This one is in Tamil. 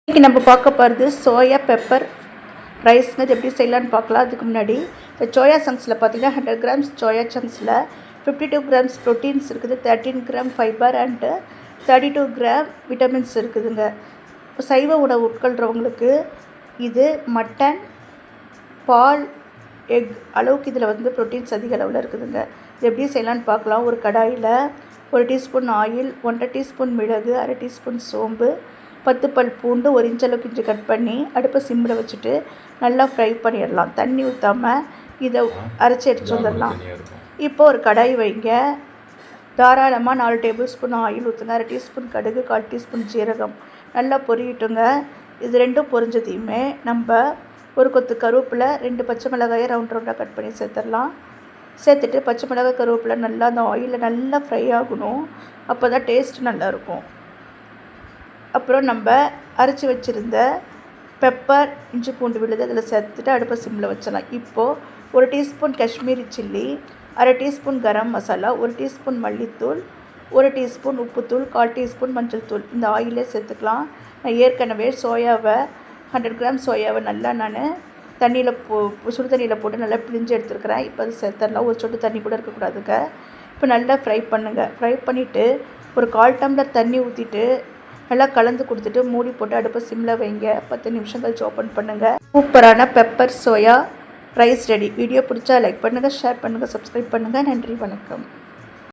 இன்றைக்கி நம்ம பார்க்க போகிறது சோயா பெப்பர் ரைஸ்ங்க. இது எப்படி செய்யலான்னு பார்க்கலாம். அதுக்கு முன்னாடி இந்த சோயா சங்க்ஸில் பார்த்தீங்கன்னா 100 கிராம்ஸ் சோயா சங்க்ஸில் 52 கிராம்ஸ் ப்ரோட்டீன்ஸ் இருக்குது, 13 gram fibre and 32 gram vitamins இருக்குதுங்க. சைவ உணவு உட்கொள்கிறவங்களுக்கு இது மட்டன், பால், எக் அளவுக்கு இதில் ப்ரோட்டீன்ஸ் அதிக அளவில் இருக்குதுங்க. இது எப்படி செய்யலான்னு பார்க்கலாம். ஒரு கடாயில் 1 டீஸ்பூன் ஆயில், 1/2 டீஸ்பூன் மிளகு, 1/2 டீஸ்பூன் சோம்பு, 10 பல் பூண்டு, 1 இன்ச் அளவுக்கு இஞ்சி கட் பண்ணி அடுப்பை சிம்மில் வச்சுட்டு நல்லா ஃப்ரை பண்ணிடலாம். தண்ணி ஊற்றாமல் இதை அரைச்சி எடுத்து வந்துடலாம். இப்போ ஒரு கடாய் வைங்க. தாராளமாக 4 டேபிள் ஸ்பூன் ஆயில் ஊற்றுங்க. 1/2 டீஸ்பூன் கடுகு, 1/4 டீஸ்பூன் ஜீரகம் நல்லா பொரியட்டுங்க. இது ரெண்டும் பொரிஞ்சதையுமே நம்ம ஒரு கொத்து கருவேப்பிலை, 2 பச்சை மிளகாயை ரவுண்டாக கட் பண்ணி சேர்த்துடலாம். சேர்த்துட்டு பச்சை மிளகாய் கருவேப்பிலை நல்லா அந்த ஆயிலில் நல்லா ஃப்ரை ஆகணும். அப்போ தான் டேஸ்ட் நல்லாயிருக்கும். அப்புறம் நம்ம அரைச்சி வச்சுருந்த பெப்பர், இஞ்சி பூண்டு விழுது அதில் சேர்த்துட்டு அடுப்பை சிம்மில் வச்சிடலாம். இப்போது 1 teaspoon Kashmiri chilli, 1/2 teaspoon garam masala, 1 teaspoon மல்லித்தூள், 1 டீஸ்பூன் உப்புத்தூள், 1/4 டீஸ்பூன் மஞ்சள் தூள் இந்த ஆயிலே சேர்த்துக்கலாம். நான் ஏற்கனவே 100 கிராம் சோயாவை நல்லா நான் தண்ணியில் சுடு தண்ணியில் போட்டு நல்லா பிழிஞ்சு எடுத்துருக்கிறேன். இப்போ அது சேர்த்துடலாம். ஒரு சொட்டு தண்ணி கூட இருக்கக்கூடாதுங்க. இப்போ நல்லா ஃப்ரை பண்ணுங்கள். ஃப்ரை பண்ணிவிட்டு ஒரு 1/4 டம்ளர் தண்ணி ஊற்றிட்டு நல்லா கலந்து கொடுத்துட்டு மூடி போட்டு அடுப்பை சிம்மில் வைங்க. 10 நிமிஷம் கழிச்சு ஓப்பன் பண்ணுங்கள். சூப்பரான pepper soya rice ready. Video பிடிச்சா லைக் பண்ணுங்கள், ஷேர் பண்ணுங்கள், சப்ஸ்கிரைப் பண்ணுங்கள். நன்றி, வணக்கம்.